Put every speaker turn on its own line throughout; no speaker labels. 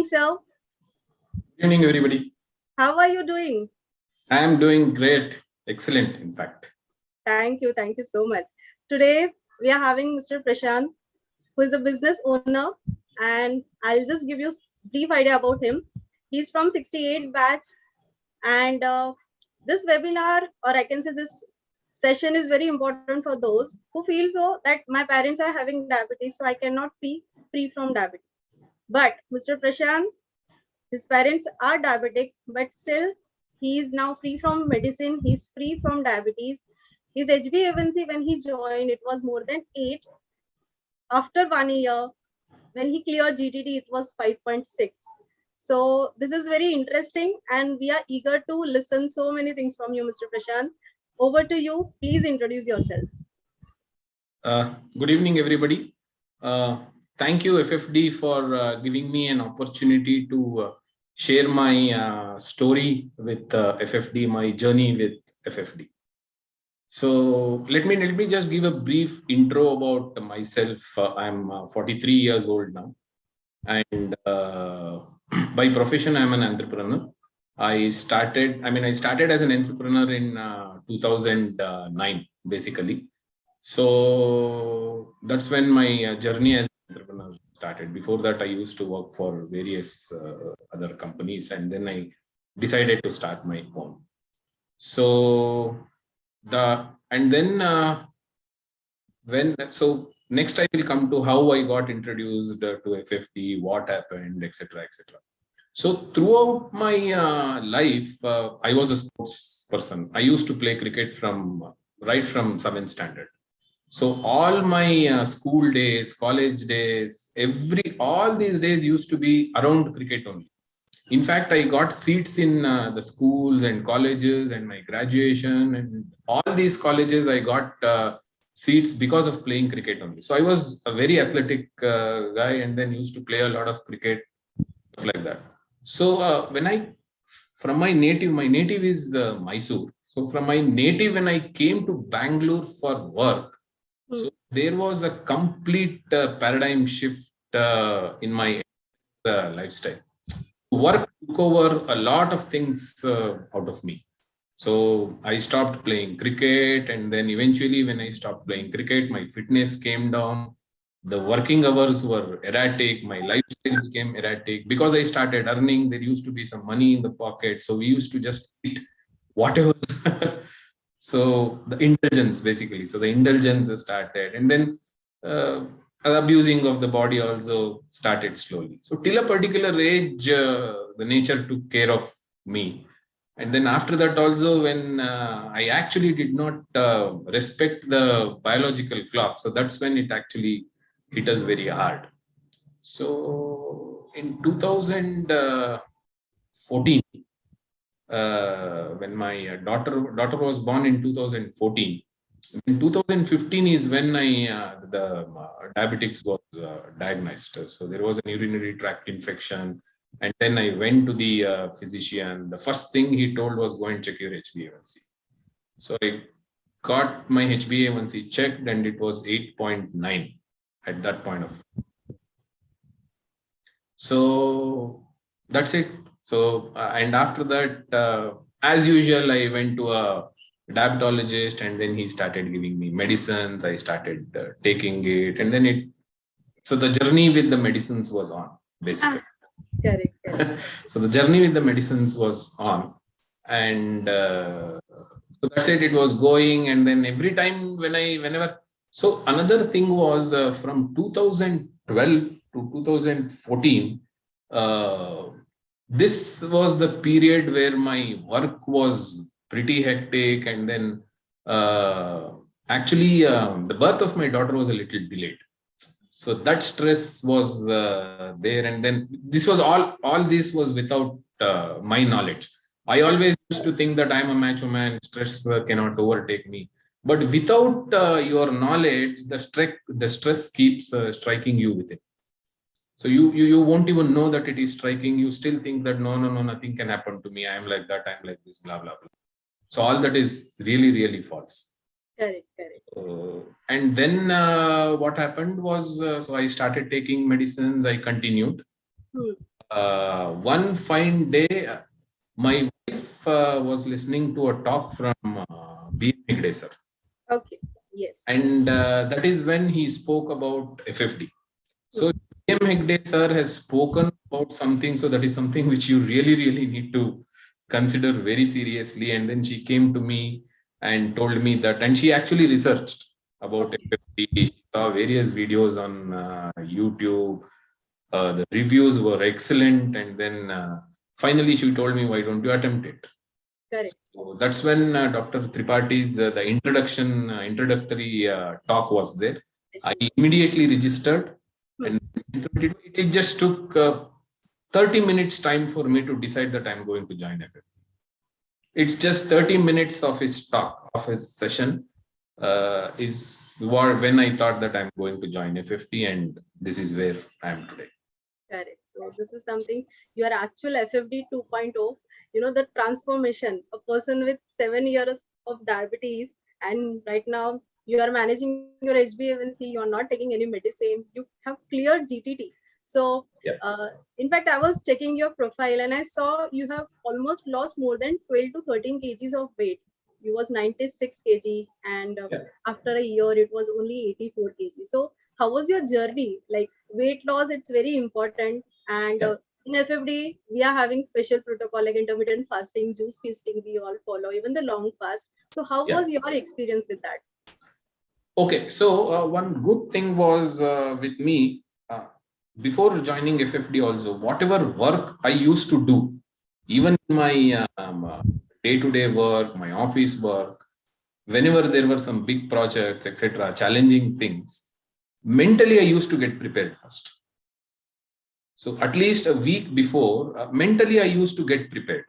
So,
Good evening, everybody.
how are you doing?
I am doing great. Excellent, in fact.
Thank you so much. Today we are having Mr. Prashanth, who is a business owner, and I'll just give you brief idea about him. He's from 68 batch, and this webinar, or I can say this session, is very important for those who feel so that my parents are having diabetes, so I cannot be free from diabetes. But Mr. Prashanth, his parents are diabetic, but still he is now free from medicine. He's free from diabetes. His HbA1c when he joined, it was more than 8. After 1 year, when he cleared GTT, it was 5.6. So this is very interesting, and we are eager to listen so many things from you, Mr. Prashanth. Over to you. Please introduce yourself.
Good evening, everybody. Thank you, FFD, for giving me an opportunity to share my story with FFD, my journey with FFD. So let me just give a brief intro about myself. I'm 43 years old now, and by profession, I'm an entrepreneur. I started as an entrepreneur in 2009, basically. So that's when my journey as an entrepreneur started. Before that, I used to work for various other companies, and then I decided to start my own. So next I will come to how I got introduced to FFD, what happened, etc., etc. So throughout my life, I was a sports person. I used to play cricket right from 7th standard. So all my school days, college days, all these days used to be around cricket only. In fact, I got seats in the schools and colleges, and my graduation and all these colleges, I got seats because of playing cricket only. So I was a very athletic guy, and then used to play a lot of cricket, like that. So from my native is Mysore. So from my native, when I came to Bangalore for work, so there was a complete paradigm shift in my lifestyle. Work took over a lot of things out of me. So I stopped playing cricket, and then eventually when I stopped playing cricket, my fitness came down. The working hours were erratic. My lifestyle became erratic because I started earning. There used to be some money in the pocket. So we used to just eat whatever. So the indulgence, basically. So the indulgence started, and then abusing of the body also started slowly. So till a particular age, the nature took care of me. And then after that also, when I actually did not respect the biological clock, so that's when it actually hit us very hard. So in 2014, when my daughter was born in 2014, in 2015 is when the diabetics was diagnosed. So there was an urinary tract infection, and then I went to the physician. The first thing he told was, go and check your HbA1c. So I got my HbA1c checked, and it was 8.9 at that point of. So that's it. So and after that, as usual, I went to a diabetologist, and then he started giving me medicines. I started taking it, and then so the journey with the medicines was on, basically.
Correct.
So the journey with the medicines was on, and so that's it. It was going, and then every time whenever. So another thing was from 2012 to 2014. This was the period where my work was pretty hectic, and then actually the birth of my daughter was a little delayed. So that stress was there, and then this was all this was without my knowledge. I always used to think that I'm a macho man, stress cannot overtake me. But without your knowledge, the stress keeps striking you with it. So you won't even know that it is striking. You still think that no, nothing can happen to me. I am like that. I'm like this, blah, blah, blah. So all that is really, really false.
Correct.
And then what happened was, so I started taking medicines. I continued. One fine day, my wife was listening to a talk from B.M. sir.
Okay. Yes.
And that is when he spoke about FFD. So B.M. Hegde sir has spoken about something, so that is something which you really, really need to consider very seriously. And then she came to me and told me that, and she actually researched about FFD. She saw various videos on YouTube. The reviews were excellent, and then finally she told me, "Why don't you attempt it?"
Correct.
So that's when Dr. Tripathi's the introductory talk was there. I immediately registered, and it just took 30 minutes time for me to decide that I'm going to join FFD. It's just 30 minutes of his talk, of his session, is when I thought that I'm going to join FFD, and this is where I am today.
Correct. So this is something your actual FFD 2.0, the transformation, a person with 7 years of diabetes, and right now you are managing your HbA1c, you are not taking any medicine, you have cleared GTT. So, in fact, I was checking your profile and I saw you have almost lost more than 12 to 13 kgs of weight. You was 96 kg, and after a year, it was only 84 kg. So, how was your journey? Like weight loss, it's very important. And in FFD, we are having special protocol like intermittent fasting, juice feasting. We all follow, even the long fast. So, how was your experience with that?
Okay, so one good thing was with me before joining FFD also, whatever work I used to do, even in my day-to-day work, my office work, whenever there were some big projects, etc., challenging things, mentally I used to get prepared first. So at least a week before, mentally I used to get prepared.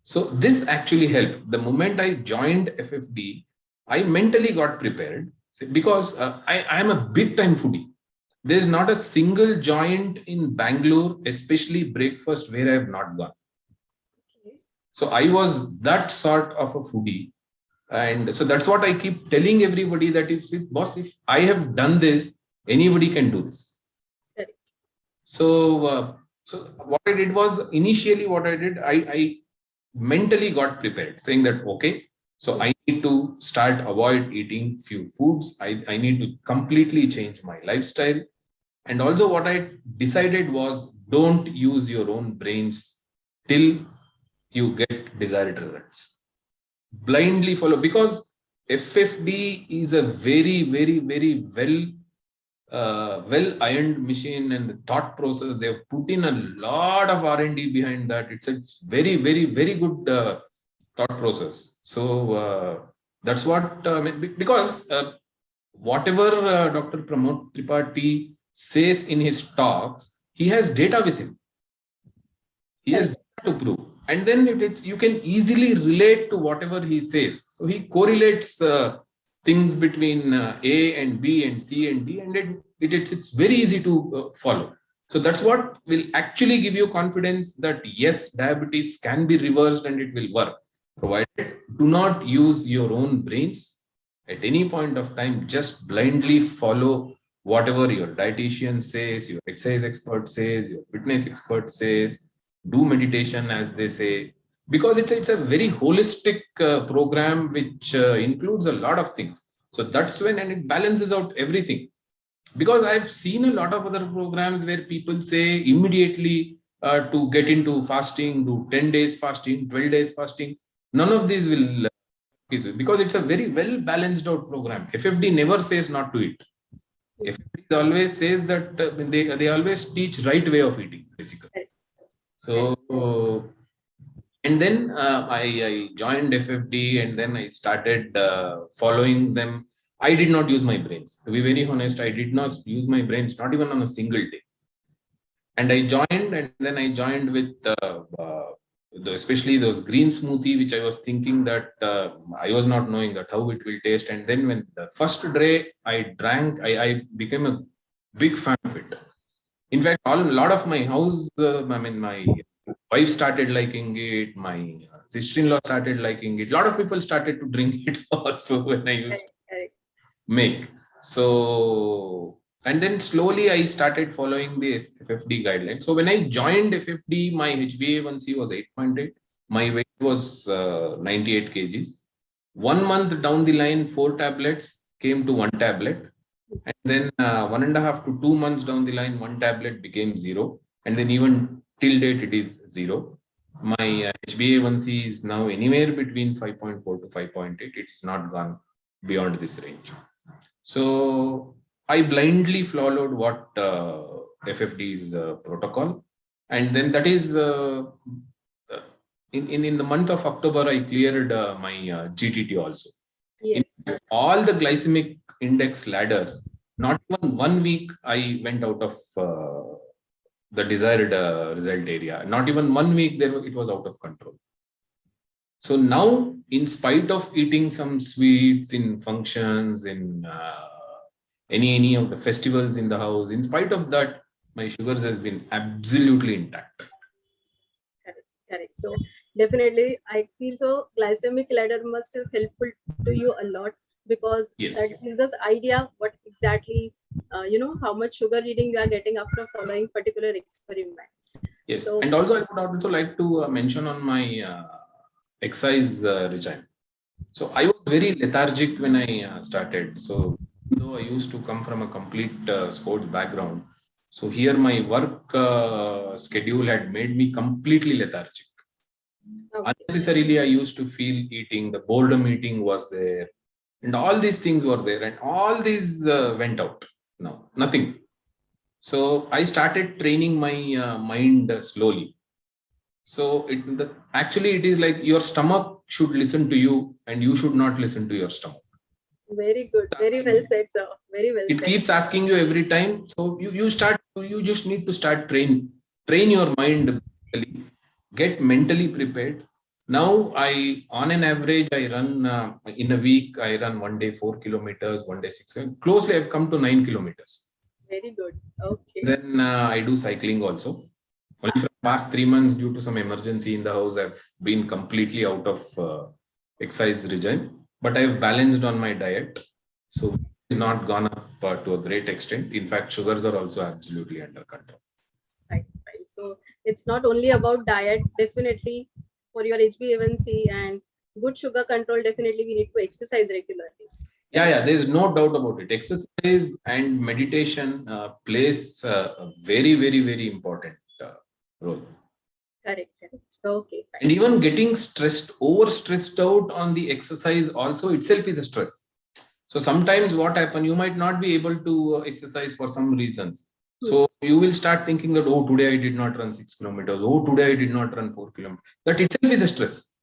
So this actually helped. The moment I joined FFD, I mentally got prepared because I am a big time foodie. There's not a single joint in Bangalore, especially breakfast, where I have not gone. So I was that sort of a foodie. And so that's what I keep telling everybody, that if I have done this, anybody can do this. So what I did was, initially I mentally got prepared, saying that, okay, so I need to start avoid eating few foods. I need to completely change my lifestyle. And also what I decided was, don't use your own brains till you get desired results. Blindly follow, because FFD is a very, very, very well ironed machine, and the thought process, they have put in a lot of R&D behind that. It's very, very, very good thought process. So that's what because whatever Dr. Pramod Tripathi says in his talks, he has data with him. He has data to prove, and then you can easily relate to whatever he says. So he correlates things between A and B and C and D, and it's very easy to follow. So that's what will actually give you confidence that yes, diabetes can be reversed and it will work, provided do not use your own brains at any point of time. Just blindly follow whatever your dietitian says, your exercise expert says, your fitness expert says. Do meditation, as they say, because it's a very holistic program which includes a lot of things. So that's when, and it balances out everything. Because I've seen a lot of other programs where people say immediately to get into fasting, do 10 days fasting, 12 days fasting. None of these will because it's a very well balanced out program. FFD never says not to eat. FFD always says that they always teach right way of eating, basically. So, and then I joined FFD, and then I started following them. I did not use my brains. To be very honest, I did not use my brains, not even on a single day. And I joined, and then I joined with especially those green smoothie, which I was thinking that I was not knowing that how it will taste. And then when the first day I drank, I became a big fan of it. In fact, a lot of my house, my wife started liking it. My sister-in-law started liking it. A lot of people started to drink it also when I used to make. So, And then slowly I started following the FFD guidelines. So when I joined FFD, my HbA1c was 8.8. My weight was 98 kgs. 1 month down the line, 4 tablets came to 1 tablet. And then 1.5 to 2 months down the line, 1 tablet became 0. And then even till date, it is 0. My HbA1c is now anywhere between 5.4 to 5.8. It's not gone beyond this range. So I blindly followed what FFD's protocol. And then that is in the month of October, I cleared my GTT also.
Yes.
In all the glycemic index ladders, not even 1 week I went out of the desired result area. Not even 1 week there it was out of control. So now, in spite of eating some sweets in functions, in any of the festivals in the house, in spite of that, my sugars has been absolutely intact.
Correct. So definitely, I feel so glycemic ladder must have helpful to you a lot, because
Yes.
that gives us idea what exactly how much sugar reading you are getting after following particular experiment.
Yes,
So,
and also I would also like to mention on my exercise regime. So I was very lethargic when I started. So though I used to come from a complete sports background, so here my work schedule had made me completely lethargic.
okay.
Unnecessarily, I used to feel eating. The boredom eating was there, and all these things were there, and all these went out. No, nothing. So I started training my mind slowly. So actually it is like your stomach should listen to you, and you should not listen to your stomach.
Very good. Very well said, sir. Very well
It
said.
keeps asking you every time. So you just need to start train your mind, get mentally prepared. Now on an average, I run in a week, I run 1 day 4 kilometers, 1 day 6. Closely, I've come to 9 kilometers.
Very good. Okay.
Then I do cycling also. Only for the past 3 months, due to some emergency in the house, I've been completely out of exercise regime. But I've balanced on my diet. So it's not gone up to a great extent. In fact, sugars are also absolutely under control.
Right. So it's not only about diet. Definitely, for your HbA1c and good sugar control, definitely we need to exercise regularly.
Yeah, there's no doubt about it. Exercise and meditation plays a very, very, very important role.
Correct. Okay. Fine.
And even getting over stressed out on the exercise also itself is a stress. So sometimes what happens, you might not be able to exercise for some reasons. So you will start thinking that, oh, today I did not run 6 kilometers. Oh, today I did not run 4 kilometers. That itself is a stress.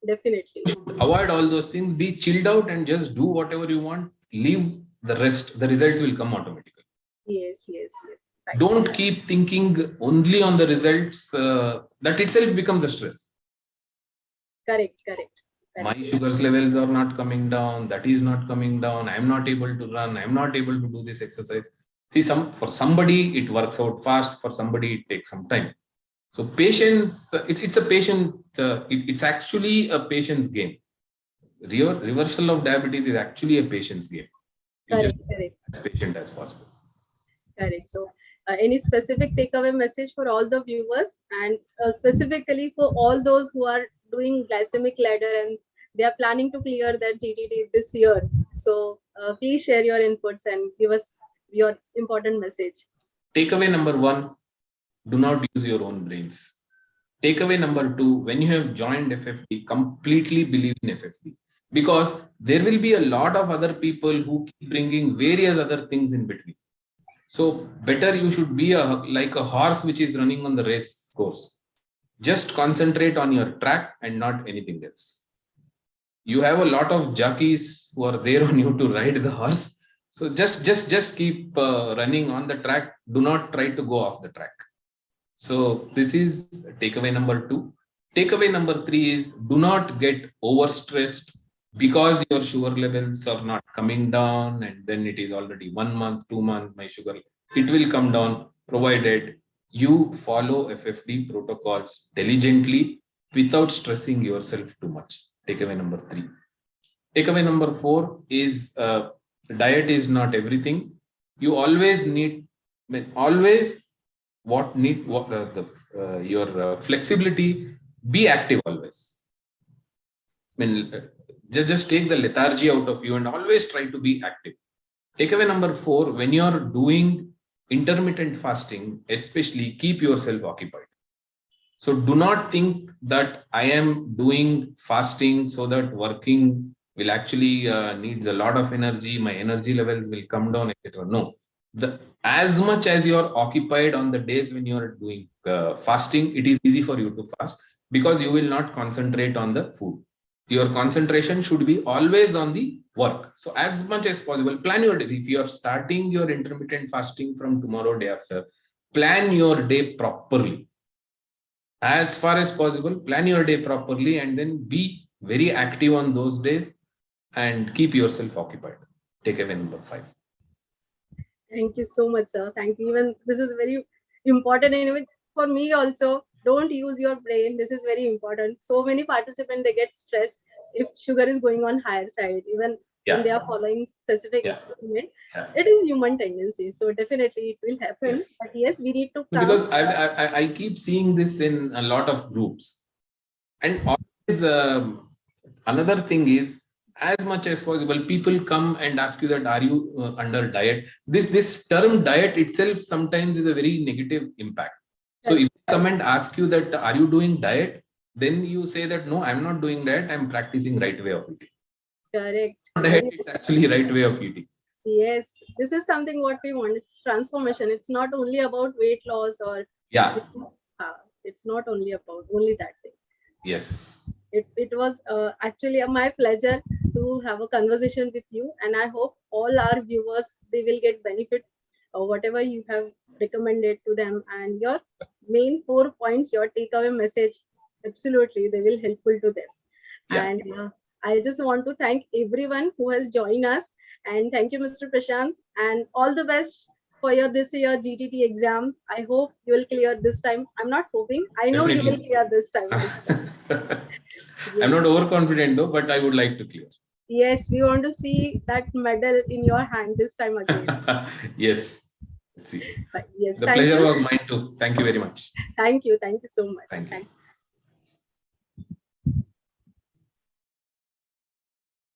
Definitely.
You should avoid all those things, be chilled out and just do whatever you want. Leave the rest. The results will come automatically.
Yes. Right.
Don't keep thinking only on the results. That itself becomes a stress.
Correct.
My sugars levels are not coming down. That is not coming down. I'm not able to run. I'm not able to do this exercise. See, for somebody it works out fast. For somebody it takes some time. So patience. It's a patient. It's actually a patience game. Reversal of diabetes is actually a patience game.
Correct.
As patient as possible.
Correct. So, any specific takeaway message for all the viewers, and specifically for all those who are doing glycemic ladder and they are planning to clear their GTT this year? So, please share your inputs and give us your important message.
Takeaway number 1: do not use your own brains. Takeaway number 2: when you have joined FFD, completely believe in FFD, because there will be a lot of other people who keep bringing various other things in between. So better you should be like a horse which is running on the race course. Just concentrate on your track and not anything else. You have a lot of jockeys who are there on you to ride the horse. So just keep running on the track. Do not try to go off the track. So this is takeaway number 2. Takeaway number 3 is, do not get overstressed because your sugar levels are not coming down, and then it is already 1 month, 2 months, my sugar, it will come down, provided you follow FFD protocols diligently without stressing yourself too much. Takeaway number 3. Takeaway number 4 is diet is not everything. you always need, always your flexibility, be active always. Just take the lethargy out of you and always try to be active. Takeaway number 4, when you are doing intermittent fasting, especially keep yourself occupied. So do not think that I am doing fasting so that working will actually needs a lot of energy, my energy levels will come down, etc. No, as much as you are occupied on the days when you are doing fasting, it is easy for you to fast because you will not concentrate on the food. Your concentration should be always on the work. So as much as possible, plan your day. If you are starting your intermittent fasting from tomorrow day after, plan your day properly. As far as possible, plan your day properly and then be very active on those days and keep yourself occupied. Takeaway number 5.
Thank you so much, sir. Thank you. Even this is very important, and even for me also. Don't use your brain. This is very important. So many participants, they get stressed if sugar is going on higher side, even when they are following specific experiment. It is human tendency. So definitely it will happen.
Yes.
But yes, we need to calm.
Because I keep seeing this in a lot of groups. And always another thing is, as much as possible, people come and ask you that, are you under diet? This term diet itself sometimes is a very negative impact. So if they come and ask you that, are you doing diet? Then you say that, no, I'm not doing diet. I'm practicing right way of eating.
Correct.
Diet, it's actually right way of eating.
Yes, this is something what we want. It's transformation. It's not only about weight loss or it's not only about that thing.
Yes.
It was actually my pleasure to have a conversation with you, and I hope all our viewers, they will get benefit of whatever you have recommended to them, and your main 4 points, your takeaway message, absolutely they will helpful to them. And I just want to thank everyone who has joined us, and thank you, Mr. Prashanth, and all the best for your this year GTT exam. I hope you will clear this time. I'm not hoping, I know you will clear this time.
I'm not overconfident though, but I would like to clear.
Yes, we want to see that medal in your hand this time again.
Yes. Let's see.
Yes,
the pleasure was mine too. Thank you very much.
Thank you so much.
Thank you.